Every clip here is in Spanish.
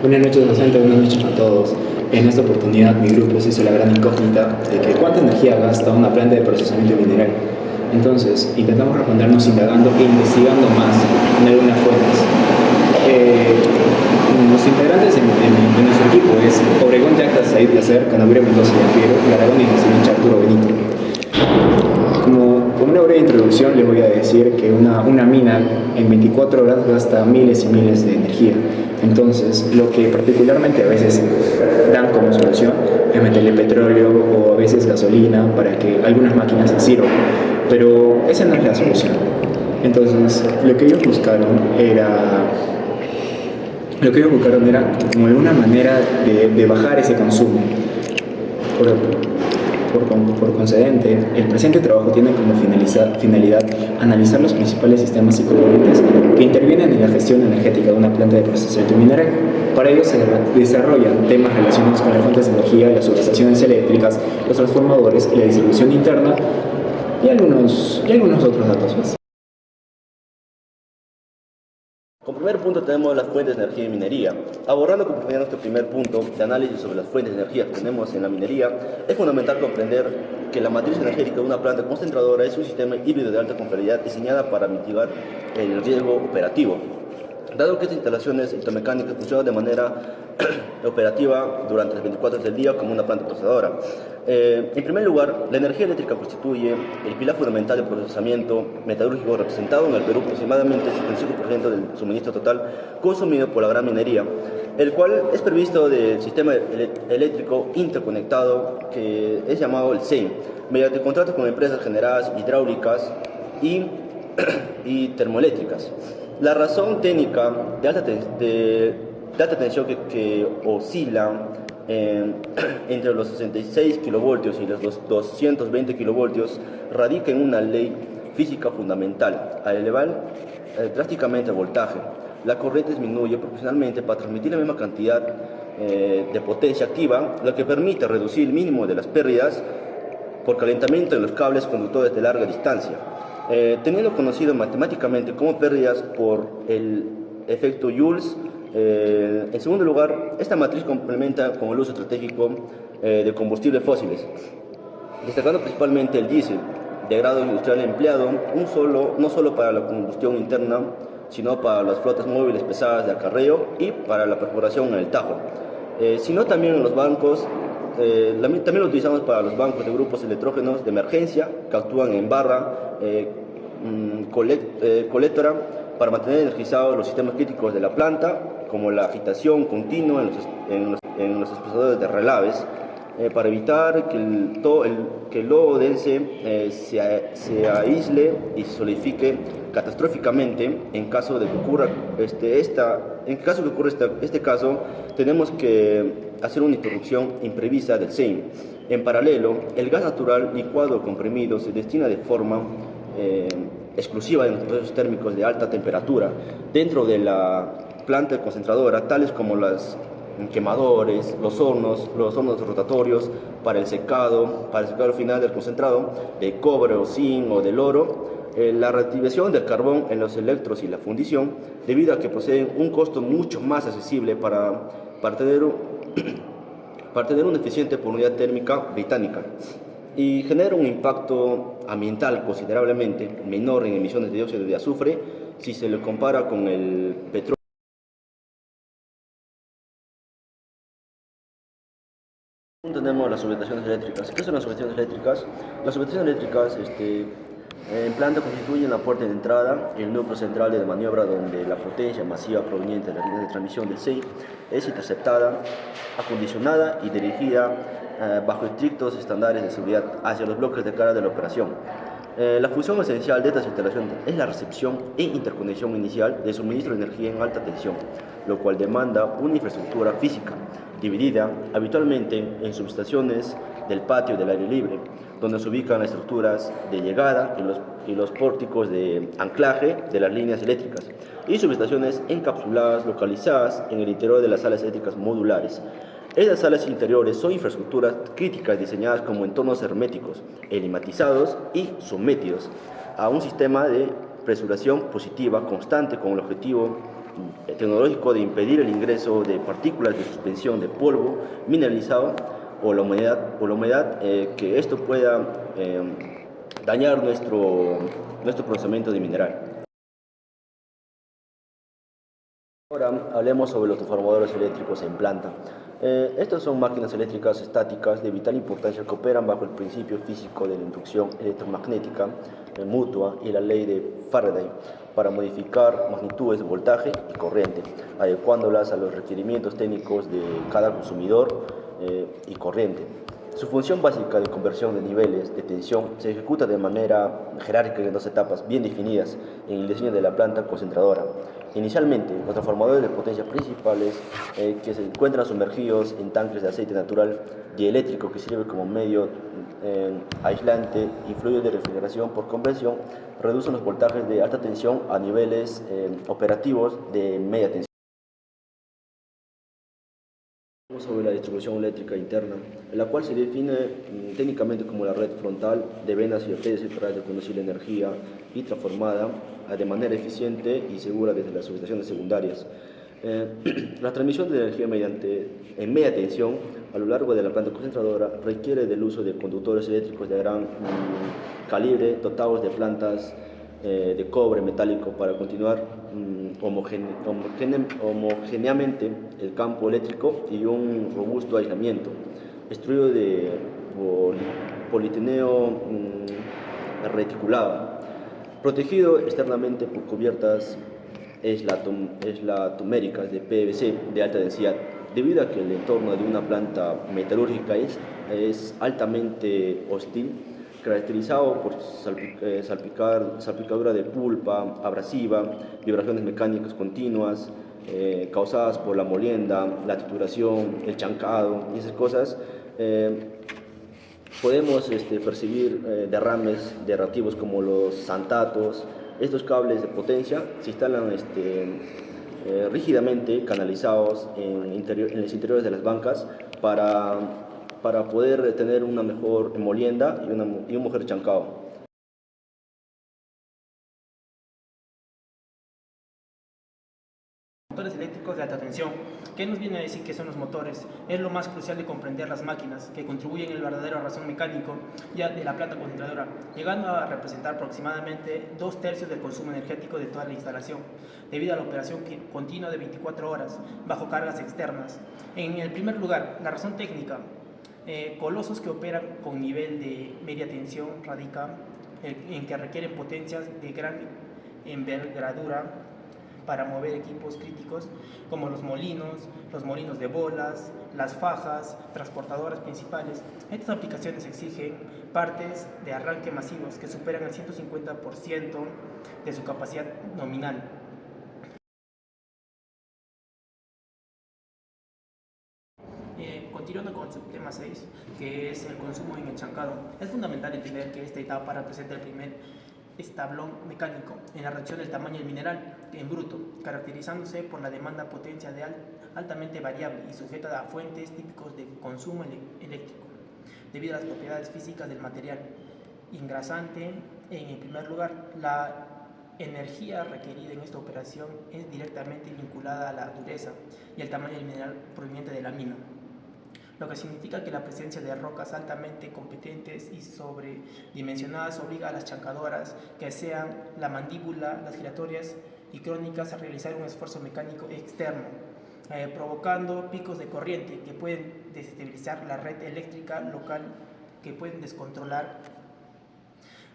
Buenas noches, docente, buenas noches a todos. En esta oportunidad, mi grupo se hizo la gran incógnita de que cuánta energía gasta una planta de procesamiento mineral. Entonces, intentamos respondernos indagando e investigando más en algunas fuentes. Los integrantes de nuestro equipo es Obregón Yacta Said Yacer, Canabria Mendoza y Piero, y Aragón y Nacimincha Arturo Benito. Como una breve introducción, les voy a decir que una mina en 24 horas gasta miles y miles de energía. Entonces, lo que particularmente a veces dan como solución es meterle petróleo o a veces gasolina para que algunas máquinas sirvan. Pero esa no es la solución. Entonces, lo que ellos buscaron era como alguna manera de bajar ese consumo. Por concedente, el presente trabajo tiene como finalidad analizar los principales sistemas y componentes que intervienen en la gestión energética de una planta de procesamiento mineral. Para ello se desarrollan temas relacionados con las fuentes de energía, las subestaciones eléctricas, los transformadores, la distribución interna y algunos otros datos más. Como primer punto tenemos las fuentes de energía y minería. Abordando con profundidad nuestro primer punto de análisis sobre las fuentes de energía que tenemos en la minería, es fundamental comprender que la matriz energética de una planta concentradora es un sistema híbrido de alta complejidad diseñada para mitigar el riesgo operativo. Dado que estas instalaciones electromecánicas funcionan de manera operativa durante las 24 horas del día como una planta procesadora. En primer lugar, la energía eléctrica constituye el pilar fundamental del procesamiento metalúrgico representado en el Perú aproximadamente el 75% del suministro total consumido por la gran minería, el cual es previsto del sistema eléctrico interconectado que es llamado el SEIM, mediante contratos con empresas generadas hidráulicas y termoeléctricas. La razón técnica de alta tensión que oscila entre los 66 kilovoltios y los 220 kilovoltios radica en una ley física fundamental. Al elevar drásticamente el voltaje, la corriente disminuye proporcionalmente para transmitir la misma cantidad de potencia activa, lo que permite reducir el mínimo de las pérdidas por calentamiento de los cables conductores de larga distancia. Teniendo conocido matemáticamente como pérdidas por el efecto Joules. En segundo lugar, esta matriz complementa con el uso estratégico de combustibles fósiles, destacando principalmente el diésel de grado industrial empleado no solo para la combustión interna, sino para las flotas móviles pesadas de acarreo y para la perforación en el Tajo, sino también en los bancos. También lo utilizamos para los bancos de grupos electrógenos de emergencia que actúan en barra colectora para mantener energizados los sistemas críticos de la planta, como la agitación continua en los expresadores de relaves, para evitar que el lodo dense se aísle y se solidifique catastróficamente. En caso de que ocurra este caso, tenemos que hacer una interrupción imprevista del SEIM. En paralelo, el gas natural licuado o comprimido se destina de forma exclusiva en los procesos térmicos de alta temperatura dentro de la planta concentradora, tales como los quemadores, los hornos rotatorios para el secado final del concentrado de cobre o zinc o del oro, la reactivación del carbón en los electros y la fundición, debido a que poseen un costo mucho más accesible para tener una eficiente por unidad térmica británica, y genera un impacto ambiental considerablemente menor en emisiones de dióxido de azufre si se le compara con el petróleo. Tenemos las subestaciones eléctricas. ¿Qué son las subestaciones eléctricas? Las subestaciones eléctricas en planta constituyen la puerta de entrada y el núcleo central de maniobra, donde la potencia masiva proveniente de la línea de transmisión del SEI es interceptada, acondicionada y dirigida bajo estrictos estándares de seguridad hacia los bloques de carga de la operación. La función esencial de estas instalaciones es la recepción e interconexión inicial de suministro de energía en alta tensión, lo cual demanda una infraestructura física dividida habitualmente en subestaciones del patio del aire libre, donde se ubican las estructuras de llegada y los pórticos de anclaje de las líneas eléctricas, y subestaciones encapsuladas localizadas en el interior de las salas eléctricas modulares. Estas salas interiores son infraestructuras críticas diseñadas como entornos herméticos, climatizados y sometidos a un sistema de presurización positiva constante con el objetivo tecnológico de impedir el ingreso de partículas de suspensión de polvo mineralizado o la humedad que esto pueda dañar nuestro procesamiento de mineral. Ahora hablemos sobre los transformadores eléctricos en planta. Estas son máquinas eléctricas estáticas de vital importancia que operan bajo el principio físico de la inducción electromagnética mutua y la ley de Faraday para modificar magnitudes de voltaje y corriente, adecuándolas a los requerimientos técnicos de cada consumidor y corriente. Su función básica de conversión de niveles de tensión se ejecuta de manera jerárquica en dos etapas bien definidas en el diseño de la planta concentradora. Inicialmente, los transformadores de potencia principales que se encuentran sumergidos en tanques de aceite natural dieléctrico que sirve como medio aislante y fluido de refrigeración por convención reducen los voltajes de alta tensión a niveles operativos de media tensión. Sobre la distribución eléctrica interna, la cual se define técnicamente como la red frontal de venas y arterias centrales de conducir la energía y transformada de manera eficiente y segura desde las subestaciones secundarias. La transmisión de energía en media tensión a lo largo de la planta concentradora requiere del uso de conductores eléctricos de gran calibre dotados de plantas de cobre metálico para continuar homogéneamente el campo eléctrico y un robusto aislamiento, extruido de polietileno reticulado, protegido externamente por cubiertas eslatoméricas de PVC de alta densidad, debido a que el entorno de una planta metalúrgica es altamente hostil, caracterizado por salpicadura de pulpa abrasiva, vibraciones mecánicas continuas causadas por la molienda, la trituración, el chancado y esas cosas. Podemos percibir derrames de reactivos como los santatos. Estos cables de potencia se instalan rígidamente canalizados en los interiores de las bancas para poder tener una mejor molienda y un mejor chancado. Motores eléctricos de alta tensión. ¿Qué nos viene a decir que son los motores? Es lo más crucial de comprender las máquinas, que contribuyen el verdadero razón mecánico ya de la planta concentradora, llegando a representar aproximadamente 2/3 del consumo energético de toda la instalación, debido a la operación continua de 24 horas, bajo cargas externas. En el primer lugar, la razón técnica. Colosos que operan con nivel de media tensión radica en que requieren potencias de gran envergadura para mover equipos críticos como los molinos de bolas, las fajas, transportadoras principales. Estas aplicaciones exigen partes de arranque masivos que superan el 150% de su capacidad nominal. Continuando con el tema 6, que es el consumo en el chancado, es fundamental entender que esta etapa representa el primer establón mecánico en la reacción del tamaño del mineral en bruto, caracterizándose por la demanda potencia altamente variable y sujeta a fuentes típicos de consumo eléctrico, debido a las propiedades físicas del material. Engrasante, en primer lugar, la energía requerida en esta operación es directamente vinculada a la dureza y el tamaño del mineral proveniente de la mina, lo que significa que la presencia de rocas altamente competentes y sobredimensionadas obliga a las chancadoras, que sean la mandíbula, las giratorias y crónicas, a realizar un esfuerzo mecánico externo, provocando picos de corriente que pueden desestabilizar la red eléctrica local, que pueden descontrolar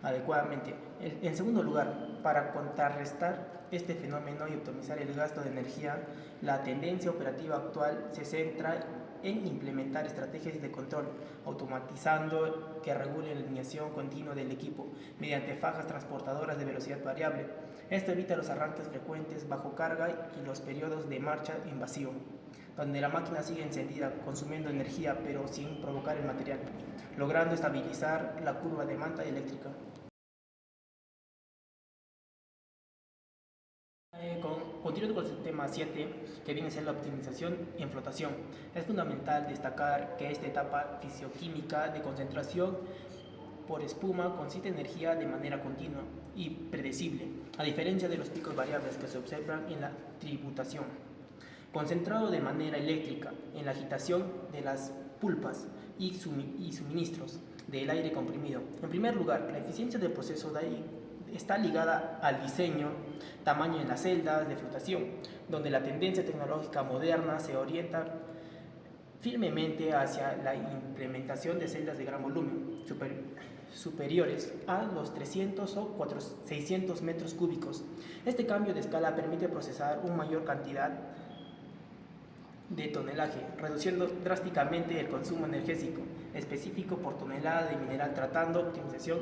adecuadamente. En segundo lugar, para contrarrestar este fenómeno y optimizar el gasto de energía, la tendencia operativa actual se centra en implementar estrategias de control, automatizando que regulen la alineación continua del equipo mediante fajas transportadoras de velocidad variable. Esto evita los arranques frecuentes bajo carga y los periodos de marcha en vacío, donde la máquina sigue encendida, consumiendo energía pero sin provocar el material, logrando estabilizar la curva de demanda eléctrica. Continuando con el tema 7, que viene a ser la optimización en flotación. Es fundamental destacar que esta etapa fisioquímica de concentración por espuma consiste en energía de manera continua y predecible, a diferencia de los picos variables que se observan en la tributación. Concentrado de manera eléctrica en la agitación de las pulpas y suministros del aire comprimido. En primer lugar, la eficiencia del proceso de ahí está ligada al diseño, tamaño en las celdas de flotación, donde la tendencia tecnológica moderna se orienta firmemente hacia la implementación de celdas de gran volumen, superiores a los 300 o 600 metros cúbicos. Este cambio de escala permite procesar una mayor cantidad de tonelaje, reduciendo drásticamente el consumo energético específico por tonelada de mineral, tratando optimización.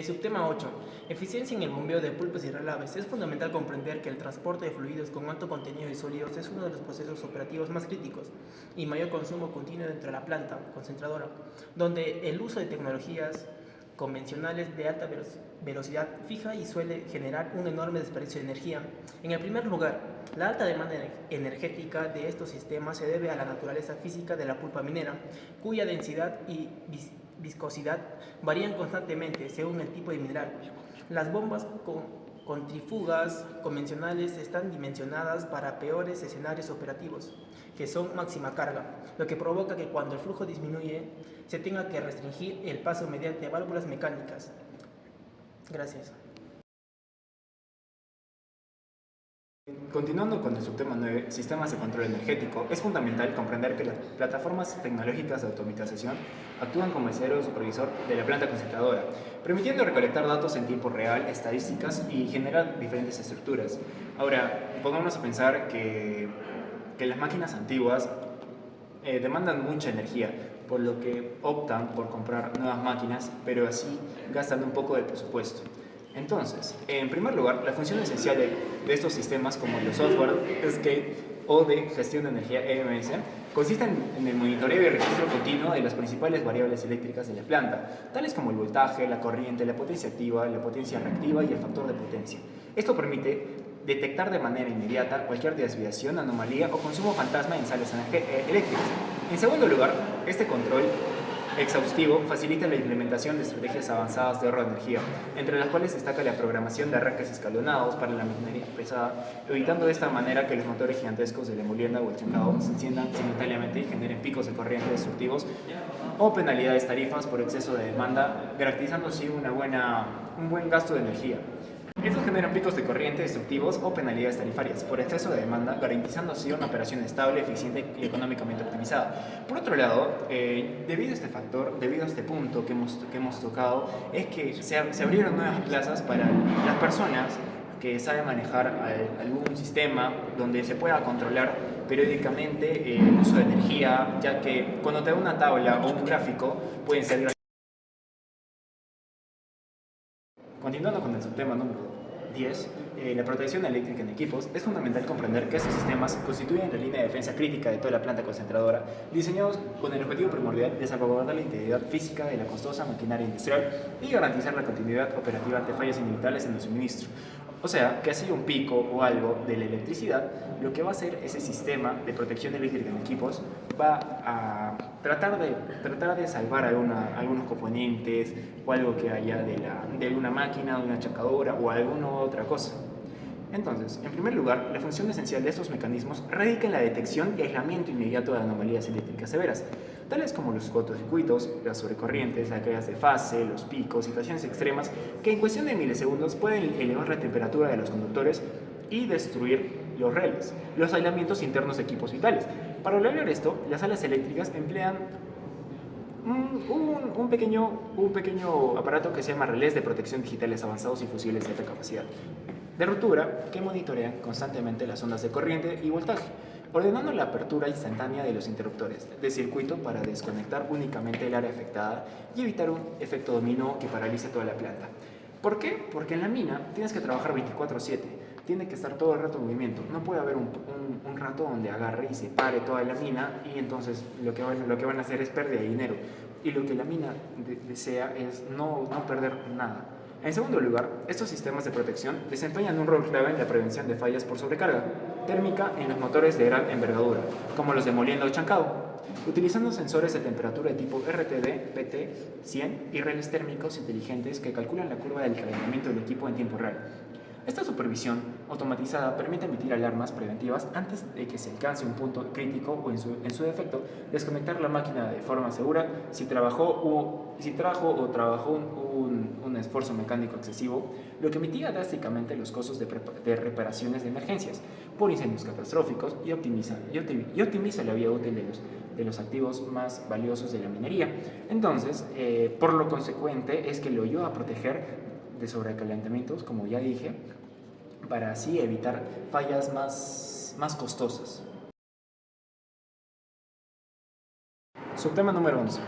Subtema 8. Eficiencia en el bombeo de pulpas y relaves. Es fundamental comprender que el transporte de fluidos con alto contenido de sólidos es uno de los procesos operativos más críticos y mayor consumo continuo dentro de la planta concentradora, donde el uso de tecnologías convencionales de alta velocidad fija y suele generar un enorme desperdicio de energía. En el primer lugar, la alta demanda energética de estos sistemas se debe a la naturaleza física de la pulpa minera, cuya densidad y viscosidad varían constantemente según el tipo de mineral. Las bombas centrífugas convencionales están dimensionadas para peores escenarios operativos, que son máxima carga, lo que provoca que cuando el flujo disminuye se tenga que restringir el paso mediante válvulas mecánicas. Gracias. Continuando con el subtema 9, sistemas de control energético, es fundamental comprender que las plataformas tecnológicas de automatización actúan como el cerebro supervisor de la planta concentradora, permitiendo recolectar datos en tiempo real, estadísticas y generar diferentes estructuras. Ahora, pongámonos a pensar que las máquinas antiguas demandan mucha energía, por lo que optan por comprar nuevas máquinas, pero así gastan un poco del presupuesto. Entonces, en primer lugar, la función esencial de estos sistemas, como los software SCADA o de gestión de energía EMS, consisten en el monitoreo y registro continuo de las principales variables eléctricas de la planta, tales como el voltaje, la corriente, la potencia activa, la potencia reactiva y el factor de potencia. Esto permite detectar de manera inmediata cualquier desviación, anomalía o consumo fantasma en salas eléctricas. En segundo lugar, este control exhaustivo facilita la implementación de estrategias avanzadas de ahorro de energía, entre las cuales destaca la programación de arranques escalonados para la maquinaria pesada, evitando de esta manera que los motores gigantescos de la molienda o el chancado se enciendan simultáneamente y generen picos de corriente destructivos o penalidades tarifas por exceso de demanda, garantizando así un buen gasto de energía. Estos generan picos de corriente destructivos o penalidades tarifarias por exceso de demanda, garantizando así una operación estable, eficiente y económicamente optimizada. Por otro lado, debido a este factor, debido a este punto que hemos tocado, es que se abrieron nuevas plazas para las personas que saben manejar algún sistema donde se pueda controlar periódicamente el uso de energía, ya que cuando te da una tabla o un gráfico pueden ser. Continuando con el subtema número 10, la protección eléctrica en equipos, es fundamental comprender que estos sistemas constituyen la línea de defensa crítica de toda la planta concentradora, diseñados con el objetivo primordial de salvaguardar la integridad física de la costosa maquinaria industrial y garantizar la continuidad operativa ante fallas inevitables en el suministro. O sea, que así un pico o algo de la electricidad, lo que va a hacer ese sistema de protección eléctrica en equipos va a tratar de salvar algunos componentes o algo que haya de alguna máquina, de una chacadora o alguna otra cosa. Entonces, en primer lugar, la función esencial de estos mecanismos radica en la detección y aislamiento inmediato de anomalías eléctricas severas, tales como los cortocircuitos, las sobrecorrientes, las caídas de fase, los picos, situaciones extremas que en cuestión de milisegundos pueden elevar la temperatura de los conductores y destruir los relés, los aislamientos internos de equipos vitales. Para lograr esto, las salas eléctricas emplean un pequeño aparato que se llama relés de protección digitales avanzados y fusibles de alta capacidad de ruptura que monitorean constantemente las ondas de corriente y voltaje, ordenando la apertura instantánea de los interruptores de circuito para desconectar únicamente el área afectada y evitar un efecto dominó que paralice toda la planta. ¿Por qué? Porque en la mina tienes que trabajar 24/7, tiene que estar todo el rato en movimiento, no puede haber un rato donde agarre y se pare toda la mina y entonces lo que van a hacer es pérdida de dinero y lo que la mina desea es no perder nada. En segundo lugar, estos sistemas de protección desempeñan un rol clave en la prevención de fallas por sobrecarga térmica en los motores de gran envergadura, como los de molienda o chancado. utilizando sensores de temperatura de tipo RTD, PT, 100 y reles térmicos inteligentes que calculan la curva del calentamiento del equipo en tiempo real. Esta supervisión automatizada permite emitir alarmas preventivas antes de que se alcance un punto crítico o, en su defecto, desconectar la máquina de forma segura si trajo un esfuerzo mecánico excesivo, lo que mitiga drásticamente los costos de reparaciones de emergencias por incendios catastróficos y optimiza la vida útil de los activos más valiosos de la minería. Entonces, por lo consecuente, es que lo ayuda a proteger de sobrecalentamientos, como ya dije, para así evitar fallas más costosas. Subtema número 11.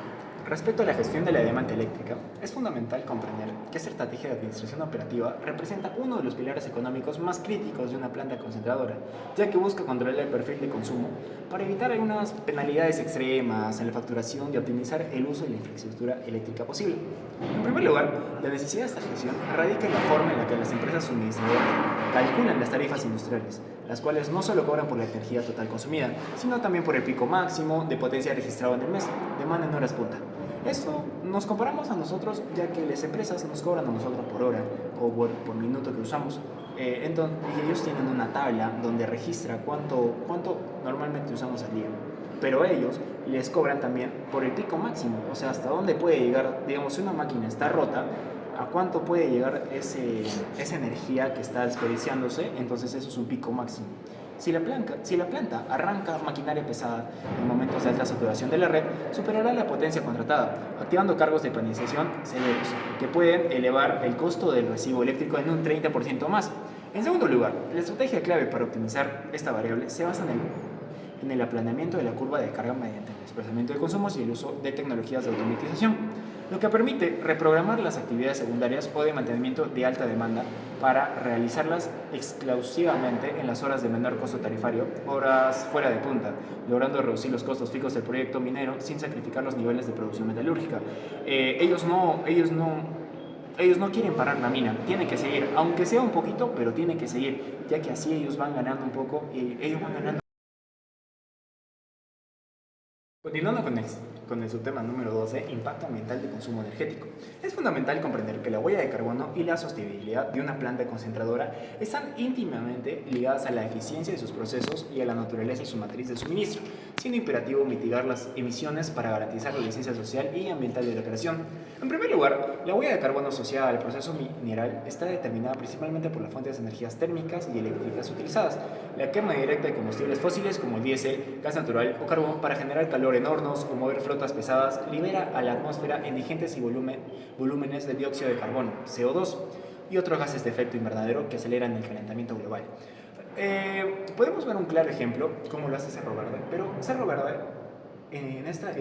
Respecto a la gestión de la demanda eléctrica, es fundamental comprender que esta estrategia de administración operativa representa uno de los pilares económicos más críticos de una planta concentradora, ya que busca controlar el perfil de consumo para evitar algunas penalidades extremas en la facturación y optimizar el uso de la infraestructura eléctrica posible. En primer lugar, la necesidad de esta gestión radica en la forma en la que las empresas suministradoras calculan las tarifas industriales, las cuales no solo cobran por la energía total consumida, sino también por el pico máximo de potencia registrado en el mes, demanda en horas punta. Esto nos comparamos a nosotros, ya que las empresas nos cobran a nosotros por hora o por minuto que usamos. Entonces, ellos tienen una tabla donde registra cuánto normalmente usamos al día. Pero ellos les cobran también por el pico máximo, o sea, hasta dónde puede llegar, digamos, si una máquina está rota, a cuánto puede llegar esa energía que está desperdiciándose, entonces eso es un pico máximo. Si la planta arranca maquinaria pesada en momentos de alta saturación de la red, superará la potencia contratada, activando cargos de penalización severos, que pueden elevar el costo del recibo eléctrico en un 30% más. En segundo lugar, la estrategia clave para optimizar esta variable se basa en el aplanamiento de la curva de carga mediante el desplazamiento de consumos y el uso de tecnologías de automatización, lo que permite reprogramar las actividades secundarias o de mantenimiento de alta demanda para realizarlas exclusivamente en las horas de menor costo tarifario, horas fuera de punta, logrando reducir los costos fijos del proyecto minero sin sacrificar los niveles de producción metalúrgica. Ellos no quieren parar la mina, tiene que seguir, aunque sea un poquito, pero tiene que seguir, ya que así ellos van ganando un poco y ellos van ganando. Continuando con el subtema número 12, impacto ambiental de consumo energético. Es fundamental comprender que la huella de carbono y la sostenibilidad de una planta concentradora están íntimamente ligadas a la eficiencia de sus procesos y a la naturaleza de su matriz de suministro, siendo imperativo mitigar las emisiones para garantizar la licencia social y ambiental de la operación. En primer lugar, la huella de carbono asociada al proceso mineral está determinada principalmente por las fuentes de energías térmicas y eléctricas utilizadas, la quema directa de combustibles fósiles como el diésel, gas natural o carbón para generar calor en hornos o mover flotas pesadas libera a la atmósfera ingentes volúmenes de dióxido de carbono, CO2, y otros gases de efecto invernadero que aceleran el calentamiento global. Podemos ver un claro ejemplo, como lo hace Cerro Verde, pero Cerro Verde en estos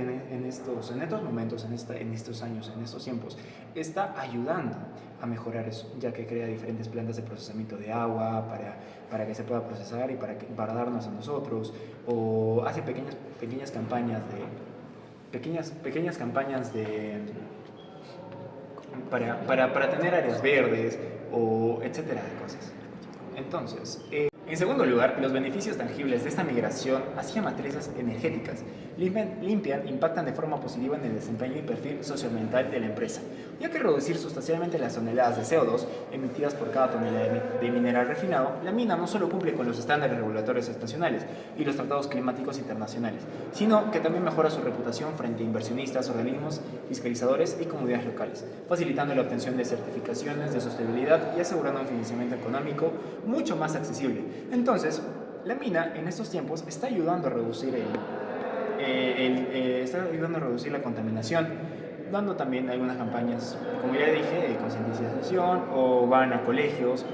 momentos, en estos años, en estos tiempos, está ayudando a mejorar eso, ya que crea diferentes plantas de procesamiento de agua para que se pueda procesar y para darnos a nosotros, o hace pequeñas campañas para tener áreas verdes, o etcétera de cosas. Entonces, en segundo lugar, los beneficios tangibles de esta migración hacia matrices energéticas impactan de forma positiva en el desempeño y perfil socioambiental de la empresa, ya que reducir sustancialmente las toneladas de CO2 emitidas por cada tonelada de mineral refinado, la mina no solo cumple con los estándares regulatorios nacionales y los tratados climáticos internacionales, sino que también mejora su reputación frente a inversionistas, organismos fiscalizadores y comunidades locales, facilitando la obtención de certificaciones de sostenibilidad y asegurando un financiamiento económico mucho más accesible. Entonces, la mina en estos tiempos está ayudando a reducir la contaminación, dando también algunas campañas, como ya dije, de concientización, o van a colegios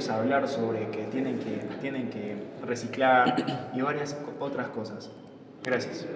a hablar sobre que tienen que reciclar y varias otras cosas. Gracias.